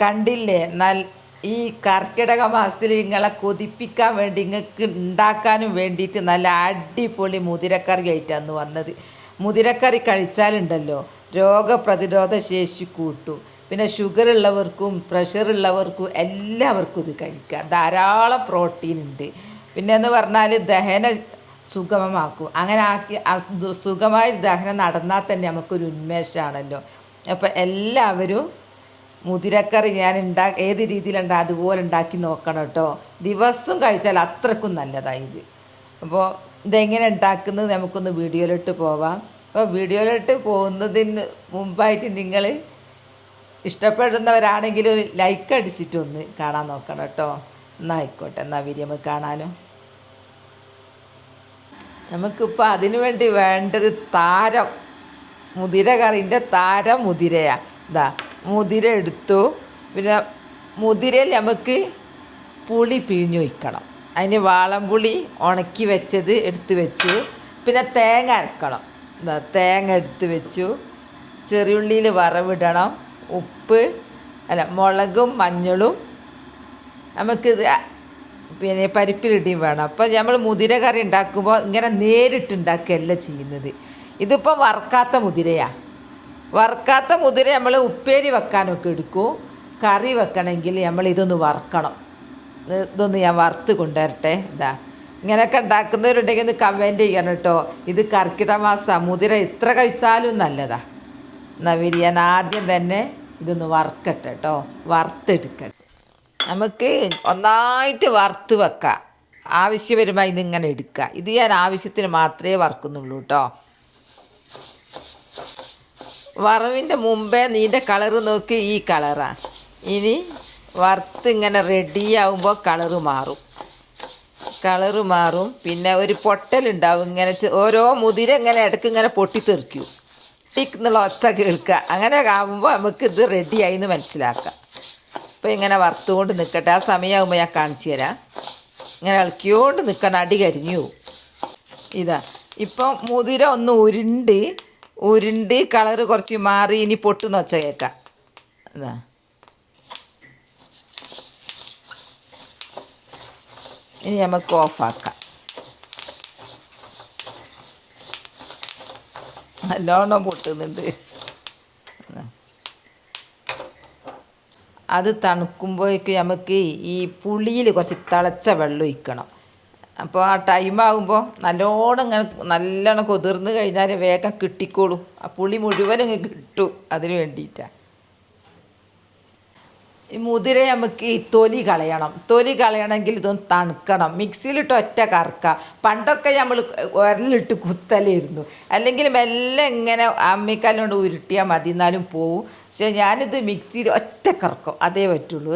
കണ്ടില്ലേ ഈ കർക്കിടക മാസത്തിൽ നിങ്ങളെ കൊതിപ്പിക്കാൻ വേണ്ടി നിങ്ങൾക്ക് ഉണ്ടാക്കാനും വേണ്ടിയിട്ട് നല്ല അടിപൊളി മുതിരക്കറി ആയിട്ടാണ് വന്നത്. മുതിരക്കറി കഴിച്ചാലുണ്ടല്ലോ രോഗപ്രതിരോധ ശേഷി കൂട്ടും. പിന്നെ ഷുഗർ ഉള്ളവർക്കും പ്രഷർ ഉള്ളവർക്കും എല്ലാവർക്കും ഇത് കഴിക്കാം. ധാരാളം പ്രോട്ടീൻ ഉണ്ട്. പിന്നെ എന്ന് പറഞ്ഞാൽ ദഹന സുഗമമാക്കും. അങ്ങനെ ആക്കി സുഖമായി ദഹനം നടന്നാൽ തന്നെ നമുക്കൊരു ഉന്മേഷമാണല്ലോ. അപ്പോൾ എല്ലാവരും മുതിരക്കറി ഞാൻ ഏത് രീതിയിലുണ്ട് അതുപോലെ ഉണ്ടാക്കി നോക്കണം കേട്ടോ. ദിവസം കഴിച്ചാൽ അത്രക്കും നല്ലതാണ് ഇത്. അപ്പോൾ ഇതെങ്ങനെ ഉണ്ടാക്കുന്നത് നമുക്കൊന്ന് വീഡിയോയിലിട്ട് പോവാം. അപ്പോൾ വീഡിയോയിലിട്ട് പോകുന്നതിന് മുമ്പായിട്ട് നിങ്ങൾ ഇഷ്ടപ്പെടുന്നവരാണെങ്കിൽ ഒരു ലൈക്ക് അടിച്ചിട്ടൊന്ന് കാണാൻ നോക്കണം കേട്ടോ. എന്നാൽ ആയിക്കോട്ടെ, എന്നാൽ വീഡിയോ കാണാനോ. നമുക്കിപ്പോൾ അതിനു വേണ്ടി വേണ്ടത് മുതിര കറിൻ്റെ മുതിരയാണ്. ഇതാ മുതിര എടുത്തു. പിന്നെ മുതിരയിൽ നമുക്ക് പുളി പിഴിഞ്ഞു വയ്ക്കണം. അതിന് വാളംപുളി ഉണക്കി വെച്ചത് എടുത്ത് വെച്ചു. പിന്നെ തേങ്ങ അരക്കണം. ഇതാ തേങ്ങ എടുത്ത് വെച്ചു. ചെറിയുള്ളിയിൽ വറവിടണം. മുളകും മഞ്ഞളും നമുക്കിത് പിന്നെ പരിപ്പിലിടിയും വേണം. അപ്പോൾ നമ്മൾ മുതിര കറി ഉണ്ടാക്കുമ്പോൾ ഇങ്ങനെ നേരിട്ടുണ്ടാക്കുകയല്ല ചെയ്യുന്നത്. ഇതിപ്പോൾ വറുക്കാത്ത മുതിരയാണ്. വറുക്കാത്ത മുതിര നമ്മൾ ഉപ്പേരി വെക്കാനൊക്കെ എടുക്കും. കറി വെക്കണമെങ്കിൽ നമ്മൾ ഇതൊന്ന് വറുക്കണം. ഇതൊന്ന് ഞാൻ വറുത്ത് കൊണ്ടുവരട്ടെ. ഇതാ ഇങ്ങനെയൊക്കെ ഉണ്ടാക്കുന്നവരുണ്ടെങ്കിൽ ഒന്ന് കമൻറ്റ് ചെയ്യണം കേട്ടോ. ഇത് കർക്കിടക മാസം മുതിര ഇത്ര കഴിച്ചാലും നല്ലതാണ്. എന്നാൽ ഞാൻ ആദ്യം തന്നെ ഇതൊന്ന് വറുക്കട്ടെ കേട്ടോ. വറുത്തെടുക്കട്ടെ. നമുക്ക് ഒന്നായിട്ട് വറുത്ത് വെക്കാം. ആവശ്യം വരുമ്പോൾ ഇതിങ്ങനെ എടുക്കുക. ഇത് ഞാൻ ആവശ്യത്തിന് മാത്രമേ വറുക്കുന്നുള്ളൂ കേട്ടോ. വറവിൻ്റെ മുമ്പേ നീൻ്റെ കളറ് നോക്കി, ഈ കളറാണ്. ഇനി വറുത്ത് ഇങ്ങനെ റെഡിയാവുമ്പോൾ കളറ് മാറും. പിന്നെ ഒരു പൊട്ടലുണ്ടാവും. ഇങ്ങനെ ഓരോ മുതിര ഇങ്ങനെ ഇടയ്ക്ക് ഇങ്ങനെ പൊട്ടിത്തെറിക്കും. ടിക്ക് എന്നുള്ള ഒച്ച കേൾക്കുക. അങ്ങനെ ആകുമ്പോൾ നമുക്ക് ഇത് റെഡിയായി എന്ന് മനസ്സിലാക്കാം. അപ്പോൾ ഇങ്ങനെ വറുത്തുകൊണ്ട് നിൽക്കട്ടെ. ആ സമയമാകുമ്പോൾ ഞാൻ കാണിച്ചു തരാം. ഇങ്ങനെ ഇളക്കിയോണ്ട് നിൽക്കണം, അടി കരിഞ്ഞു. ഇതാ ഇപ്പം മുതിര ഒന്ന് ഉരുണ്ട് കളറ് കുറച്ച് മാറി. ഇനി പൊട്ടുന്ന ഒച്ച കേൾക്കാം. അതാ ഇനി നമുക്ക് ഓഫാക്കാം. നല്ലോണം പൊട്ടുന്നുണ്ട്. അത് തണുക്കുമ്പോഴേക്ക് നമുക്ക് ഈ പുളിയിൽ കുറച്ച് തിളച്ച വെള്ളം ഒഴിക്കണം. അപ്പോൾ ആ ടൈമാകുമ്പോൾ നല്ലോണം കുതിർന്ന് കഴിഞ്ഞാൽ വേഗം കിട്ടിക്കോളും. ആ പുളി മുഴുവനും കിട്ടും. അതിന് വേണ്ടിയിട്ടാണ്. ഈ മുതിര നമുക്ക് ഈ തൊലി കളയണമെങ്കിൽ ഇതൊന്ന് തണുക്കണം. മിക്സിയിലിട്ട് ഒറ്റ കറക്കുക. പണ്ടൊക്കെ നമ്മൾ ഉരലിട്ട് കുത്തലായിരുന്നു. അല്ലെങ്കിൽ മെല്ലെ ഇങ്ങനെ അമ്മിക്കല്ലുകൊണ്ട് ഉരുട്ടിയാൽ മതി, എന്നാലും പോവും. പക്ഷേ ഞാനിത് മിക്സിയിൽ ഒറ്റ കറക്കും, അതേ പറ്റുള്ളൂ.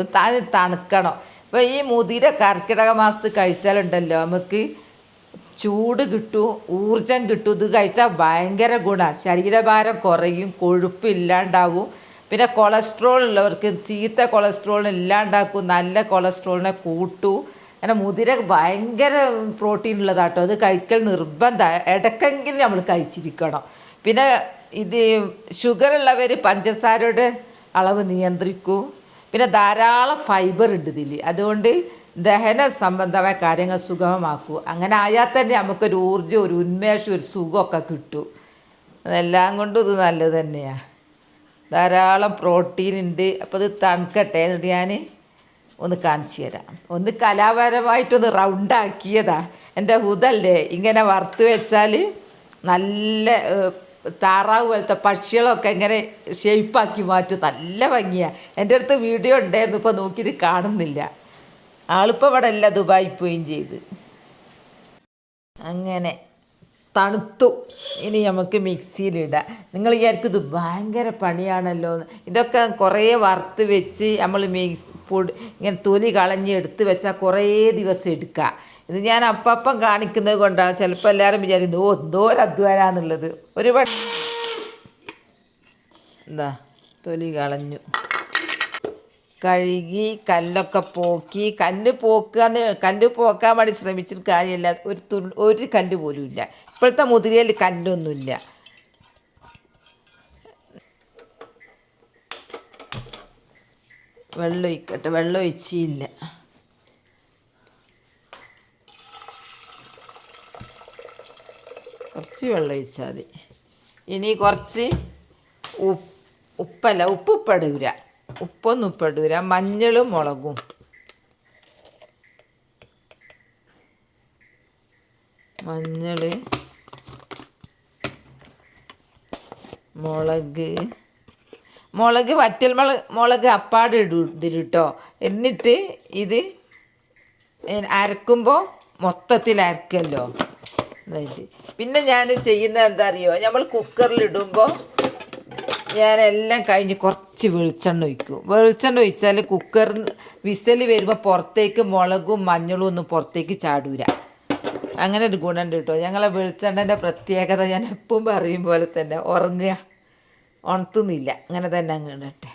തണുക്കണം. അപ്പോൾ ഈ മുതിര കർക്കിടക മാസത്ത് കഴിച്ചാലുണ്ടല്ലോ നമുക്ക് ചൂട് കിട്ടും, ഊർജം കിട്ടും. ഇത് കഴിച്ചാൽ ഭയങ്കര ഗുണമാണ്. ശരീരഭാരം കുറയും, കൊഴുപ്പില്ലാണ്ടാവും. പിന്നെ കൊളസ്ട്രോൾ ഉള്ളവർക്ക് ചീത്ത കൊളസ്ട്രോളിനെ ഇല്ലാണ്ടാക്കും, നല്ല കൊളസ്ട്രോളിനെ കൂട്ടും. അങ്ങനെ മുതിര ഭയങ്കര പ്രോട്ടീൻ ഉള്ളതാട്ടോ. അത് കഴിക്കൽ നിർബന്ധമാണ്. ഇടയ്ക്കെങ്കിലും നമ്മൾ കഴിച്ചിരിക്കണം. പിന്നെ ഇത് ഷുഗർ ഉള്ളവർ പഞ്ചസാരയുടെ അളവ് നിയന്ത്രിക്കും. പിന്നെ ധാരാളം ഫൈബർ ഉണ്ട് ഇതിൽ. അതുകൊണ്ട് ദഹന സംബന്ധമായ കാര്യങ്ങൾ സുഗമമാക്കും. അങ്ങനെ ആയാൽ തന്നെ നമുക്കൊരു ഊർജ്ജം, ഒരു ഉന്മേഷം, ഒരു സുഖമൊക്കെ കിട്ടും. അതെല്ലാം കൊണ്ടും ഇത് നല്ലത് തന്നെയാണ്. ധാരാളം പ്രോട്ടീൻ ഉണ്ട്. അപ്പോൾ ഇത് തണുക്കട്ടെ. എന്നിട്ട് ഞാൻ ഒന്ന് കാണിച്ചു തരാം. ഒന്ന് കലാപരമായിട്ടൊന്ന് റൗണ്ടാക്കിയതാണ്. എൻ്റെ ഹുദല്ലേ ഇങ്ങനെ വറുത്ത് വെച്ചാൽ നല്ല താറാവ് പോലത്തെ പക്ഷികളൊക്കെ ഇങ്ങനെ ഷേപ്പാക്കി മാറ്റും. നല്ല ഭംഗിയാണ്. എൻ്റെ അടുത്ത് വീഡിയോ ഉണ്ടായിരുന്നു, ഇപ്പോൾ നോക്കിയിട്ട് കാണുന്നില്ല. ആളിപ്പോൾ ഇവിടെ അല്ല, ദുബായി പോവുകയും ചെയ്ത്. അങ്ങനെ തണുത്തു. ഇനി നമുക്ക് മിക്സിയിലിടാം. നിങ്ങൾ വിചാരിക്കും ഇത് ഭയങ്കര പണിയാണല്ലോ. ഇതൊക്കെ കുറേ വറുത്ത് വെച്ച് നമ്മൾ ഇങ്ങനെ തൊലി കളഞ്ഞ് എടുത്ത് വെച്ചാൽ കുറേ ദിവസം എടുക്കുക. ഇത് ഞാൻ അപ്പം കാണിക്കുന്നത് കൊണ്ടാണ്. ചിലപ്പോൾ എല്ലാവരും വിചാരിക്കുന്നത് എന്തോരം അധ്വാനാന്നുള്ളത്. ഒരുപാട് എന്താ തൊലി കളഞ്ഞു, കഴുകി കല്ലൊക്കെ പോക്കി. കല്ല് പോക്കാൻ വേണ്ടി ശ്രമിച്ചിട്ട് കാര്യമില്ല. ഒരു കല്ല് പോലും ഇല്ല. ഇപ്പോഴത്തെ മുതിരയിൽ കല്ലൊന്നുമില്ല. വെള്ളം ഒഴിക്കട്ടെ. വെള്ളം ഒഴിച്ചില്ല. കുറച്ച് വെള്ളം ഒഴിച്ചാൽ മതി. ഇനി കുറച്ച് ഉപ്പല്ല, ഉപ്പിടൂല, ഉപ്പൊന്നും ഉപ്പിടൂല. മഞ്ഞളും മുളകും. മഞ്ഞൾ, മുളക് വറ്റൽ മുളക് അപ്പാട് ഇതിൽ കേട്ടോ. എന്നിട്ട് ഇത് അരക്കുമ്പോൾ മൊത്തത്തിൽ അരക്കല്ലോ. പിന്നെ ഞാൻ ചെയ്യുന്നത് എന്താ അറിയോ, നമ്മൾ കുക്കറിലിടുമ്പോൾ ഞാനെല്ലാം കഴിഞ്ഞ് കുറച്ച് വെളിച്ചെണ്ണ ഒഴിക്കും. വെളിച്ചെണ്ണ ഒഴിച്ചാൽ കുക്കർ വിസിൽ വരുമ്പോൾ പുറത്തേക്ക് മുളകും മഞ്ഞളും ഒന്നും പുറത്തേക്ക് ചാടൂല. അങ്ങനെ ഒരു ഗുണമുണ്ട് കേട്ടോ. ഞങ്ങളെ വെളിച്ചെണ്ണൻ്റെ പ്രത്യേകത ഞാൻ എപ്പം പറയും പോലെ തന്നെ, ഉണർത്തുന്നില്ല, അങ്ങനെ തന്നെ അങ്ങ് ഇടട്ടെ.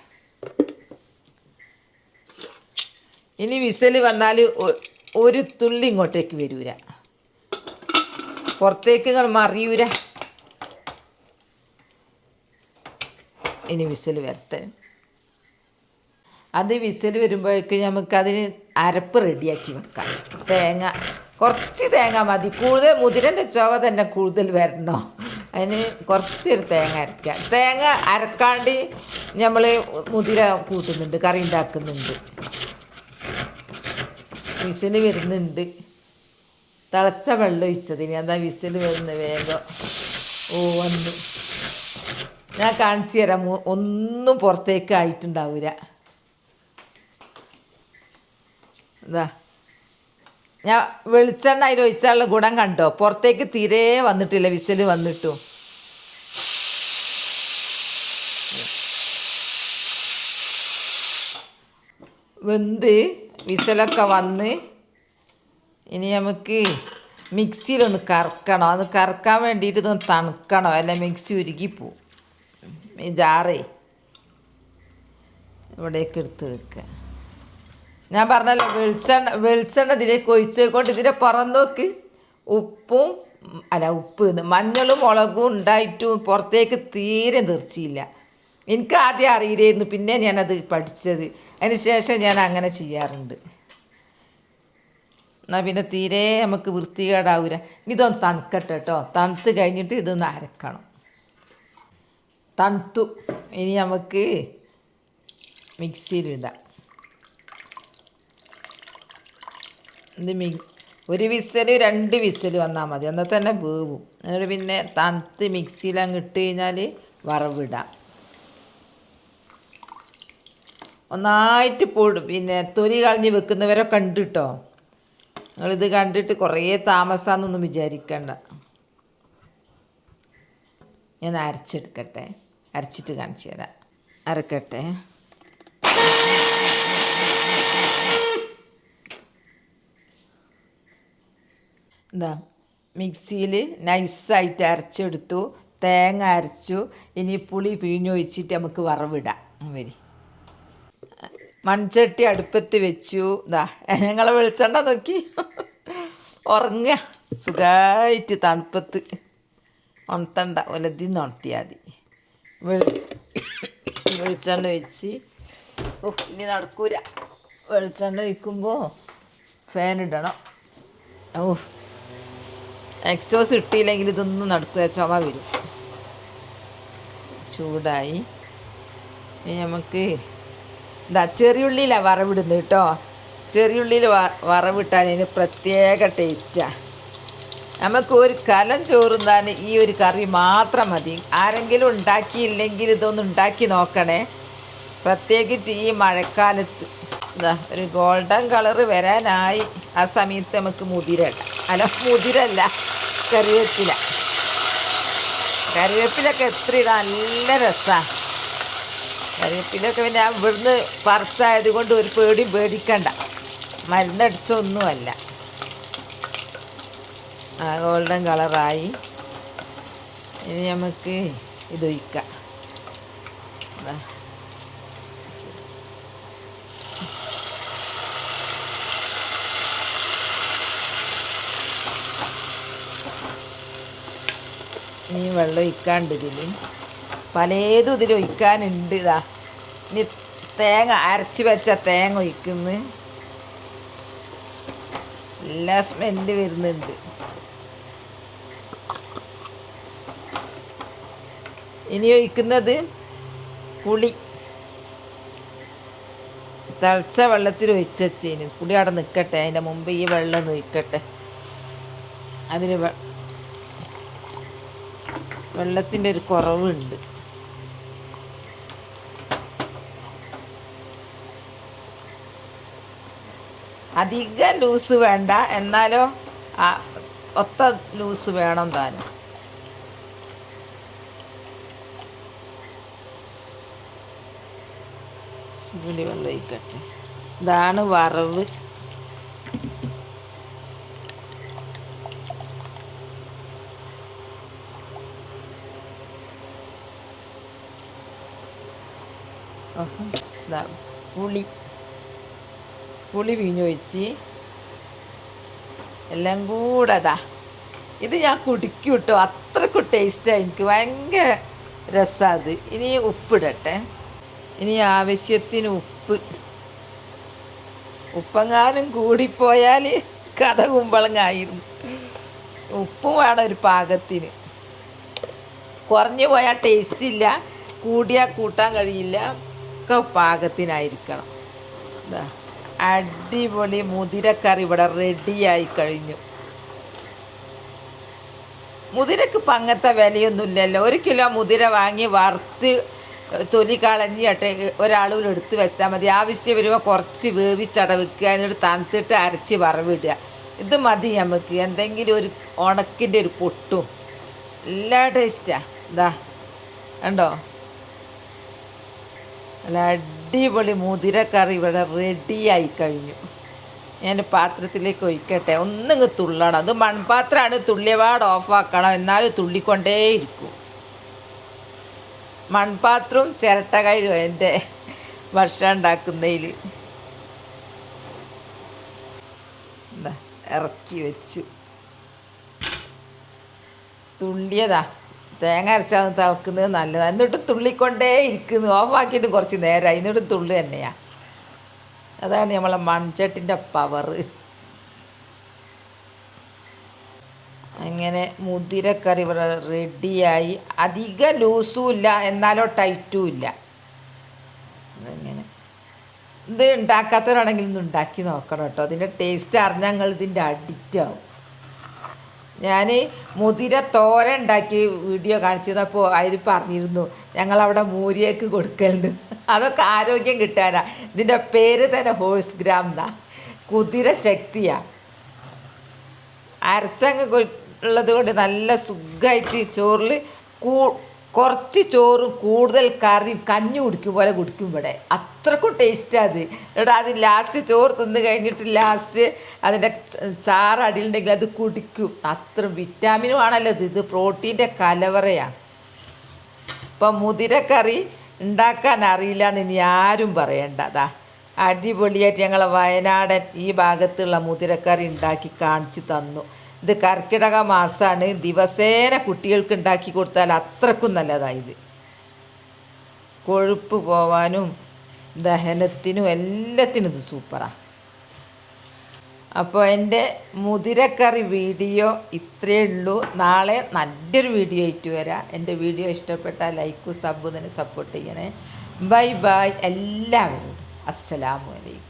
ഇനി വിസിൽ വന്നാൽ ഒരു തുള്ളി ഇങ്ങോട്ടേക്ക് വരൂല, പുറത്തേക്ക് ഇങ്ങനെ മറിയൂല. ഇനി വിസിൽ വരട്ടെ. അത് വിസിൽ വരുമ്പോഴേക്ക് നമുക്കതിന് അരപ്പ് റെഡിയാക്കി വെക്കാം. കുറച്ച് തേങ്ങ മതി. കൂടുതൽ മുതിരൻ്റെ ചുവ തന്നെ കൂടുതൽ വരണോ, അതിന് കുറച്ചൊരു തേങ്ങ അരക്കുക. തേങ്ങ അരക്കാണ്ട് നമ്മൾ മുതിര കൂട്ടുന്നുണ്ട്, കറി ഉണ്ടാക്കുന്നുണ്ട്. വിസിൽ വരുന്നുണ്ട്. തിളച്ച വെള്ളം ഒഴിച്ചതിന് എന്താ വിസിൽ വരുന്നത് വേഗം. വന്നു ഞാൻ കാണിച്ചു തരാം. ഒന്നും പുറത്തേക്ക് ആയിട്ടുണ്ടാവില്ല. ഇതാ ഞാൻ വെളിച്ചെണ്ണ അതിൽ ഒഴിച്ചാലുള്ള ഗുണം കണ്ടോ, പുറത്തേക്ക് തീരെ വന്നിട്ടില്ല വിസിൽ വന്നിട്ടും. വെന്ത് വിസിലൊക്കെ വന്ന് ഇനി നമുക്ക് മിക്സിയിലൊന്ന് കറക്കണം. അത് കറക്കാൻ വേണ്ടിയിട്ട് ഇതൊന്ന് തണുക്കണം, അല്ല മിക്സി ഉരുകിപ്പോവും. ഈ ജാറേ ഇവിടേക്ക് എടുത്ത് വെക്കുക. ഞാൻ പറഞ്ഞല്ലോ വെളിച്ചെണ്ണ ഇതിലേക്ക് ഒഴിച്ചുകൊണ്ട് ഇതിൻ്റെ പുറം നോക്ക് മഞ്ഞളും മുളകും ഉണ്ടായിട്ടും പുറത്തേക്ക് തീരെ തെറിച്ചില്ല. എനിക്ക് ആദ്യം അറിയില്ലായിരുന്നു, പിന്നെ ഞാനത് പഠിച്ചത്. അതിന് ശേഷം ഞാൻ അങ്ങനെ ചെയ്യാറുണ്ട്. എന്നാൽ പിന്നെ തീരെ നമുക്ക് വൃത്തികേടാവില്ല. ഇതൊന്ന് തണുക്കട്ടെ കേട്ടോ. തണുത്ത് കഴിഞ്ഞിട്ട് ഇതൊന്ന് അരക്കണം. തണുത്തു. ഇനി നമുക്ക് മിക്സിയിലിടാം. ഒരു വിസിൽ 2 വിസിൽ വന്നാൽ മതി, എന്നാൽ തന്നെ വേവും. എന്നിട്ട് പിന്നെ തണുത്ത് മിക്സിയിൽ അങ്ങ് ഇട്ട് കഴിഞ്ഞാൽ വറവിടാം. ഒന്നായിട്ട് പിന്നെ തൊലി കളഞ്ഞ് വെക്കുന്നവരൊക്കെ ഉണ്ട് കേട്ടോ. നിങ്ങളിത് കണ്ടിട്ട് കുറേ താമസമാണെന്നൊന്നും വിചാരിക്കണ്ട. ഞാൻ അരച്ചെടുക്കട്ടെ, അരച്ചിട്ട് കാണിച്ചു തരാം. അരക്കട്ടെ. എന്താ മിക്സിയിൽ നൈസായിട്ട് അരച്ചെടുത്തു. തേങ്ങ അരച്ചു. ഇനി പുളി പിഴിഞ്ഞൊഴിച്ചിട്ട് നമുക്ക് വറവിടാം. വരി മൺചട്ടി അടുപ്പത്ത് വെച്ചു. ഇതാ ഞങ്ങളെ വെളിച്ചെണ്ണ നോക്കി ഉറങ്ങുക സുഖമായിട്ട്. തണുപ്പത്ത് ഉണത്തണ്ട, ഒലതിന്ന് ഉണർത്തിയാൽ മതി. വെളിച്ചെണ്ണ ഒഴിച്ച് ഇനി നടക്കൂല. വെളിച്ചെണ്ണ ഒഴിക്കുമ്പോൾ ഫാൻ ഇടണം. എക്സോസ് ഇട്ടില്ലെങ്കിൽ ഇതൊന്നും നടക്കുക, ചുമ വരും. ചൂടായി. ഇനി നമുക്ക് ചെറിയുള്ളിയിലാണ് വറവിടുന്നത് കേട്ടോ. ചെറിയുള്ളിയിൽ വറവിട്ടാൽ അതിന് പ്രത്യേക ടേസ്റ്റാണ്. നമുക്ക് ഒരു കലം ചോറുന്നാൻ ഈ ഒരു കറി മാത്രം മതി. ആരെങ്കിലും ഉണ്ടാക്കിയില്ലെങ്കിൽ ഇതൊന്ന് ഉണ്ടാക്കി നോക്കണേ. പ്രത്യേകിച്ച് ഈ മഴക്കാലത്ത്. ഒരു ഗോൾഡൻ കളറ് വരാനായി. ആ സമയത്ത് നമുക്ക് മുതിരല്ല കറിവേപ്പിലൊക്കെ എത്ര നല്ല രസമാണ്. കറിവേപ്പിലൊക്കെ പിന്നെ ഇവിടുന്ന് പറിച്ചായത് കൊണ്ട് ഒരു പേടിയും പേടിക്കണ്ട, മരുന്നടിച്ചൊന്നുമല്ല. ഗോൾഡൻ കളറായി. ഇനി നമുക്ക് ഇതൊഴിക്കാം. ഇനി വെള്ളം ഒഴിക്കാണ്ട് ഇതിൽ പലതും ഇതിൽ ഒഴിക്കാനുണ്ട്. ഇനി തേങ്ങ അരച്ച് വെച്ച തേങ്ങ ഒഴിക്കുന്നു. നല്ല സ്മെല്ല് വരുന്നുണ്ട്. ഇനി ഒഴിക്കുന്നത് പുളി. തിളച്ച വെള്ളത്തിൽ ഒഴിച്ച് വെച്ചേന്. പുളി അവിടെ നിൽക്കട്ടെ, അതിൻ്റെ മുമ്പ് ഈ വെള്ളം ഒന്ന് ഒഴിക്കട്ടെ. അതിന് വെള്ളത്തിൻ്റെ ഒരു കുറവുണ്ട്. അധികം ലൂസ് വേണ്ട, എന്നാലോ ഒത്ത ലൂസ് വേണം താനും. പുളി വെള്ളം ഒഴിക്കട്ടെ. ഇതാണ് വറവ്. പുളി പിഴിഞ്ഞൊഴിച്ച് എല്ലാം കൂടെ ഇത് ഞാൻ കുടിക്കും കേട്ടോ. അത്രക്കും ടേസ്റ്റാണ്, എനിക്ക് ഭയങ്കര രസമാണ് അത്. ഇനി ഉപ്പിടട്ടെ. ഇനി ആവശ്യത്തിന് ഉപ്പെങ്ങാനും കൂടിപ്പോയാൽ കഥ കുമ്പളങ്ങായിരുന്നു. ഉപ്പും വേണം ഒരു പാകത്തിന്. കുറഞ്ഞു പോയാൽ ടേസ്റ്റ് ഇല്ല, കൂടിയാൽ കൂട്ടാൻ കഴിയില്ല. ഒക്കെ പാകത്തിനായിരിക്കണം. അടിപൊളി മുതിരക്കറി ഇവിടെ റെഡിയായി കഴിഞ്ഞു. മുതിരക്ക് ഇപ്പം അങ്ങനത്തെ വിലയൊന്നുമില്ലല്ലോ. 1 കിലോ മുതിര വാങ്ങി വറുത്ത് തൊലി കളഞ്ഞിട്ട് ഒരാളും എടുത്ത് വെച്ചാൽ മതി. ആവശ്യം വരുമ്പോൾ കുറച്ച് വേവിച്ചടവെക്കുക, എന്നിട്ട് തണുത്തിട്ട് അരച്ച് വറവിടുക. ഇത് മതി നമുക്ക്. എന്തെങ്കിലും ഒരു ഉണക്കിൻ്റെ ഒരു പൊട്ടും എല്ലാ ടേസ്റ്റാണ്. കണ്ടോ, നല്ല അടിപൊളി മുതിരക്കറി ഇവിടെ റെഡിയായി കഴിഞ്ഞു. ഞാൻ പാത്രത്തിലേക്ക് ഒഴിക്കട്ടെ. ഒന്നിങ്ങ് തുള്ളണം. അത് മൺപാത്രമാണ്, തുള്ളിയപാട് ഓഫാക്കണം, എന്നാലും തുള്ളിക്കൊണ്ടേയിരിക്കും. മൺപാത്രവും ചിരട്ടകയിലും എൻ്റെ ഭക്ഷണം ഉണ്ടാക്കുന്നതിൽ. ഇറക്കി വെച്ചു. തുള്ളിയതാ. തേങ്ങ അരച്ചാൽ തിളക്കുന്നത് നല്ലതാണ്. എന്നിട്ട് തുള്ളിക്കൊണ്ടേ ഇരിക്കുന്നു. ഓഫാക്കിയിട്ട് കുറച്ച് നേരമായി, എന്നിട്ട് തുള്ളി തന്നെയാണ്. അതാണ് നമ്മളെ മൺചട്ടിൻ്റെ പവർ. അങ്ങനെ മുതിരക്കറി ഇവിടെ റെഡിയായി. അധികം ലൂസും ഇല്ല, എന്നാലോ ടൈറ്റും ഇല്ല. ഇങ്ങനെ ഇത് ഉണ്ടാക്കാത്തവരാണെങ്കിൽ ഇന്ന് ഉണ്ടാക്കി നോക്കണം കേട്ടോ. അതിൻ്റെ ടേസ്റ്റ് അറിഞ്ഞാൽ ഞങ്ങൾ ഇതിൻ്റെ അഡിക്റ്റ് ആവും. ഞാൻ മുതിര തോര ഉണ്ടാക്കി വീഡിയോ കാണിച്ചപ്പോൾ അതിൽ പറഞ്ഞിരുന്നു ഞങ്ങളവിടെ മൂരിയേക്ക് കൊടുക്കലുണ്ട്. അതൊക്കെ ആരോഗ്യം കിട്ടാനാണ്. ഇതിൻ്റെ പേര് തന്നെ ഹോഴ്സ് ഗ്രാം എന്നാ, കുതിര ശക്തിയാണ്. അരച്ചങ്ങ് ഉള്ളത് കൊണ്ട് നല്ല സുഖമായിട്ട് ചോറിൽ കുറച്ച് ചോറും കൂടുതൽ കറിയും കഞ്ഞി കുടിക്കും പോലെ കുടിക്കും ഇവിടെ. അത്രക്കും ടേസ്റ്റാണ് അത്. എന്നിട്ട് അത് ലാസ്റ്റ് ചോറ് തിന്ന് കഴിഞ്ഞിട്ട് ലാസ്റ്റ് അതിൻ്റെ ചാറ് അടിയിലുണ്ടെങ്കിൽ അത് കുടിക്കും. അത്ര വിറ്റാമിനും ആണല്ലോ ഇത് പ്രോട്ടീൻ്റെ കലവറയാണ്. ഇപ്പം മുതിരക്കറി ഉണ്ടാക്കാൻ അറിയില്ല എന്ന് ഇനി ആരും പറയേണ്ടതാ. അടിപൊളിയായിട്ട് ഞങ്ങളെ വയനാടൻ ഈ ഭാഗത്തുള്ള മുതിരക്കറി ഉണ്ടാക്കി കാണിച്ചു തന്നു. ഇത് കർക്കിടക മാസമാണ്. ദിവസേന കുട്ടികൾക്ക് ഉണ്ടാക്കി കൊടുത്താൽ അത്രക്കും നല്ലതായത്. കൊഴുപ്പ് പോവാനും ദഹനത്തിനും എല്ലാത്തിനും ഇത് സൂപ്പറാണ്. അപ്പോൾ എൻ്റെ മുതിരക്കറി വീഡിയോ ഇത്രയേ ഉള്ളൂ. നാളെ നല്ലൊരു വീഡിയോ ആയിട്ട് വരാം. എൻ്റെ വീഡിയോ ഇഷ്ടപ്പെട്ടാൽ ലൈക്കും സബ്ബും തന്നെ സപ്പോർട്ട് ചെയ്യണേ. ബൈ ബൈ എല്ലാവരും. അസ്സലാമു അലൈക്കും.